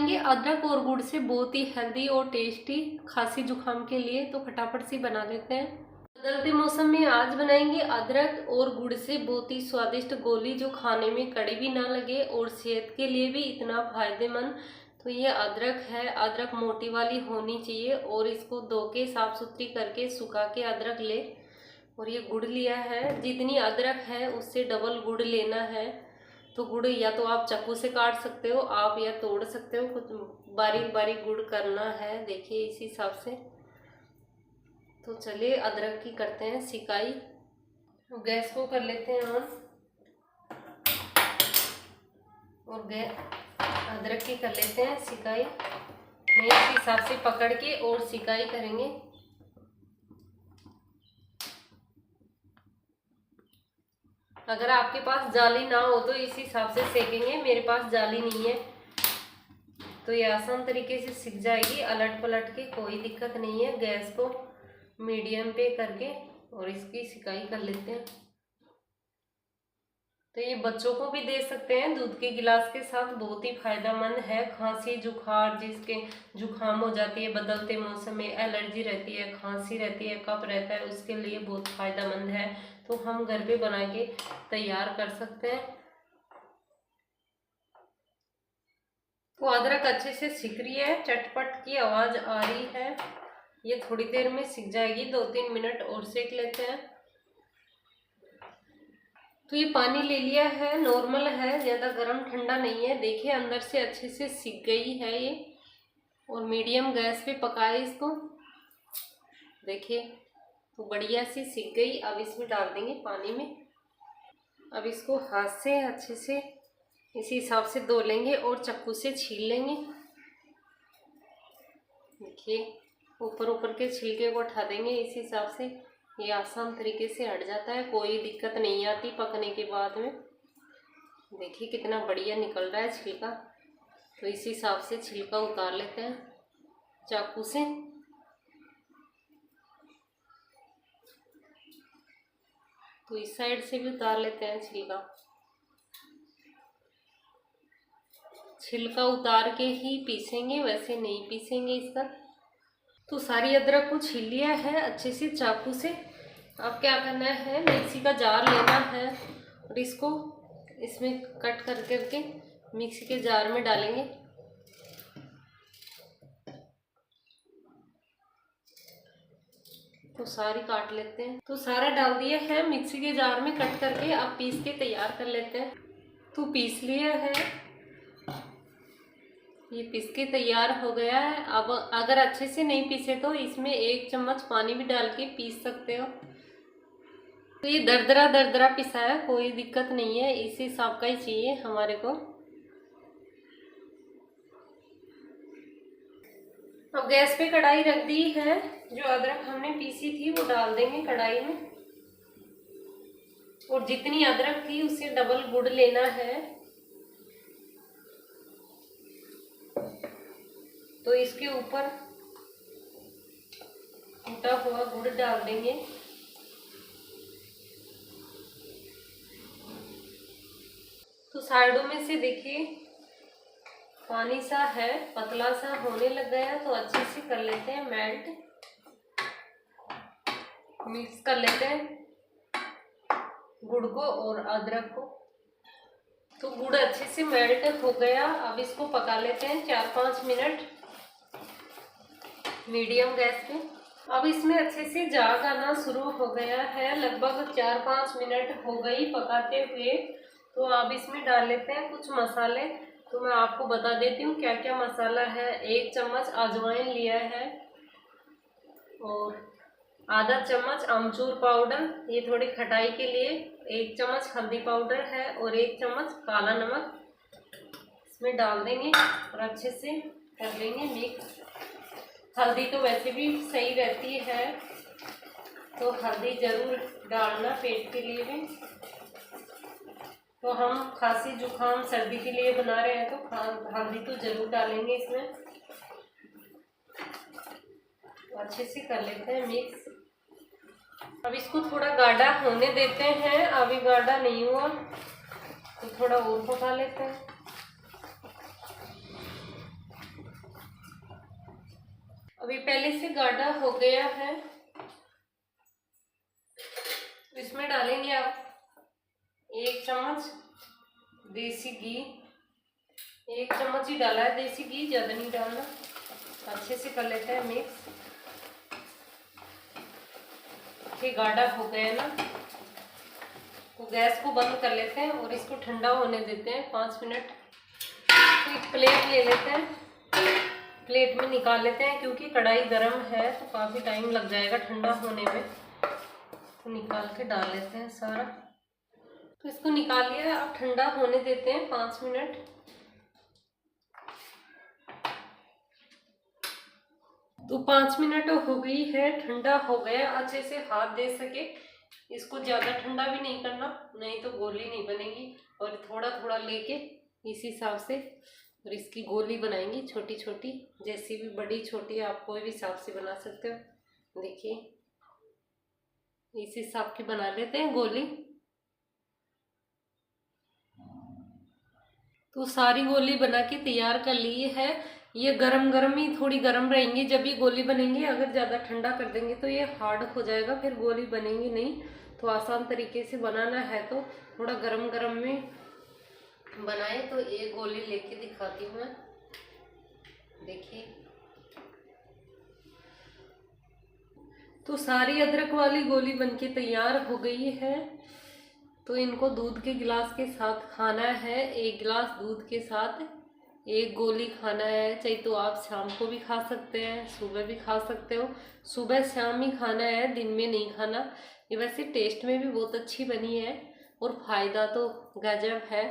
बनाएंगे अदरक और गुड़ से बहुत ही हेल्दी और टेस्टी खांसी जुकाम के लिए। तो फटाफट से बना लेते हैं। बदलते मौसम में आज बनाएंगे अदरक और गुड़ से बहुत ही स्वादिष्ट गोली, जो खाने में कड़वी भी ना लगे और सेहत के लिए भी इतना फायदेमंद। तो ये अदरक है, अदरक मोटी वाली होनी चाहिए और इसको धो के साफ सुथरी करके सुखा के अदरक ले। और ये गुड़ लिया है, जितनी अदरक है उससे डबल गुड़ लेना है। तो गुड़ या तो आप चाकू से काट सकते हो आप, या तोड़ सकते हो, कुछ बारीक बारीक गुड़ करना है, देखिए इसी हिसाब से। तो चलिए अदरक की करते हैं सिकाई। गैस को कर लेते हैं ऑन और अदरक की कर लेते हैं सिकाई। मैं इस हिसाब से पकड़ के और सिकाई करेंगे। अगर आपके पास जाली ना हो तो इस हिसाब से सेकेंगे, मेरे पास जाली नहीं है तो ये आसान तरीके से सिक जाएगी अलट पलट के, कोई दिक्कत नहीं है। गैस को मीडियम पे करके और इसकी सिकाई कर लेते हैं। तो ये बच्चों को भी दे सकते हैं दूध के गिलास के साथ, बहुत ही फायदेमंद है। खांसी जुखार, जिसके जुखाम हो जाती है, बदलते मौसम में एलर्जी रहती है, खांसी रहती है, कफ रहता है, उसके लिए बहुत फायदेमंद है। तो हम घर पे बना के तैयार कर सकते हैं। तो अदरक अच्छे से सिक रही है, चटपट की आवाज आ रही है। ये थोड़ी देर में सिक जाएगी, 2-3 मिनट और सेक लेते हैं। तो ये पानी ले लिया है, नॉर्मल है, ज़्यादा गर्म ठंडा नहीं है। देखिए अंदर से अच्छे से सिक गई है ये, और मीडियम गैस पे पकाए इसको। देखिए तो बढ़िया सी सिक गई। अब इसमें डाल देंगे पानी में। अब इसको हाथ से अच्छे से इसी हिसाब से धो लेंगे और चाकू से छील लेंगे। देखिए ऊपर ऊपर के छिलके को हटा देंगे इस हिसाब से। ये आसान तरीके से हट जाता है, कोई दिक्कत नहीं आती पकने के बाद में। देखिए कितना बढ़िया निकल रहा है छिलका। तो इस हिसाब से छिलका उतार लेते हैं चाकू से। तो इस साइड से भी उतार लेते हैं छिलका। छिलका उतार के ही पीसेंगे, वैसे नहीं पीसेंगे इसका। तो सारी अदरक को छील लिया है अच्छे से चाकू से। अब क्या करना है, मिक्सी का जार लेना है और इसको इसमें कट कर करके मिक्सी के जार में डालेंगे। तो सारी काट लेते हैं। तो सारा डाल दिया है मिक्सी के जार में कट करके। अब पीस के तैयार कर लेते हैं। तो पीस लिया है, ये पीस के तैयार हो गया है। अब अगर अच्छे से नहीं पीसे तो इसमें 1 चम्मच पानी भी डाल के पीस सकते हो। तो ये दरदरा पिसा है, कोई दिक्कत नहीं है, इसी हिसाब का ही चाहिए हमारे को। अब गैस पे कढ़ाई रख दी है, जो अदरक हमने पीसी थी वो डाल देंगे कढ़ाई में। और जितनी अदरक थी उससे डबल गुड़ लेना है। तो इसके ऊपर कूटा हुआ गुड़ डाल देंगे। तो साइडों में से देखिए पानी सा है, पतला सा होने लग गया। तो अच्छे से कर लेते हैं मेल्ट, मिक्स कर लेते हैं गुड़ को और अदरक को। तो गुड़ अच्छे से मेल्ट हो गया। अब इसको पका लेते हैं 4-5 मिनट मीडियम गैस पे। अब इसमें अच्छे से झाग आना शुरू हो गया है, लगभग 4-5 मिनट हो गई पकाते हुए। तो अब इसमें डाल लेते हैं कुछ मसाले। तो मैं आपको बता देती हूँ क्या क्या मसाला है। 1 चम्मच अजवाइन लिया है और आधा चम्मच अमचूर पाउडर, ये थोड़ी खटाई के लिए। 1 चम्मच हल्दी पाउडर है और 1 चम्मच काला नमक इसमें डाल देंगे और अच्छे से कर लेंगे मिक्स। हल्दी तो वैसे भी सही रहती है, तो हल्दी जरूर डालना पेट के लिए भी। तो हम खांसी जुकाम सर्दी के लिए बना रहे हैं तो हल्दी तो जरूर डालेंगे इसमें। तो अच्छे से कर लेते हैं मिक्स। अब इसको थोड़ा गाढ़ा होने देते हैं। अभी गाढ़ा नहीं हुआ तो थोड़ा और पका लेते हैं। अभी पहले से गाढ़ा हो गया है। इसमें डालेंगे आप 1 चम्मच देसी घी। 1 चम्मच ही डाला है देसी घी, ज़्यादा नहीं डालना। अच्छे से कर लेते हैं मिक्स। ये गाढ़ा हो गया ना, तो गैस को बंद कर लेते हैं और इसको ठंडा होने देते हैं 5 मिनट। तो एक प्लेट ले लेते हैं, प्लेट में निकाल लेते हैं, क्योंकि कढ़ाई गर्म है तो काफ़ी टाइम लग जाएगा ठंडा होने में। तो निकाल के डाल लेते हैं सारा। तो इसको निकाल लिया, अब ठंडा होने देते हैं 5 मिनट। तो 5 मिनट हो गई है, ठंडा हो गया, अच्छे से हाथ दे सके। इसको ज़्यादा ठंडा भी नहीं करना, नहीं तो गोली नहीं बनेगी। और थोड़ा थोड़ा लेके इस हिसाब से और इसकी गोली बनाएंगी छोटी छोटी, जैसी भी बड़ी छोटी आप कोई भी हिसाब से बना सकते हो। देखिए इस हिसाब की बना लेते हैं गोली। तो सारी गोली बना के तैयार कर ली है। ये गरम गरम ही थोड़ी गरम रहेंगी जब ये गोली बनेंगी। अगर ज़्यादा ठंडा कर देंगे तो ये हार्ड हो जाएगा, फिर गोली बनेंगी नहीं। तो आसान तरीके से बनाना है तो थोड़ा गरम गरम में बनाए। तो ये गोली लेके दिखाती हूँ मैं, देखिए। तो सारी अदरक वाली गोली बनके तैयार हो गई है। तो इनको दूध के गिलास के साथ खाना है। 1 गिलास दूध के साथ 1 गोली खाना है। चाहे तो आप शाम को भी खा सकते हैं, सुबह भी खा सकते हो। सुबह शाम ही खाना है, दिन में नहीं खाना। ये वैसे टेस्ट में भी बहुत अच्छी बनी है और फ़ायदा तो गजब है।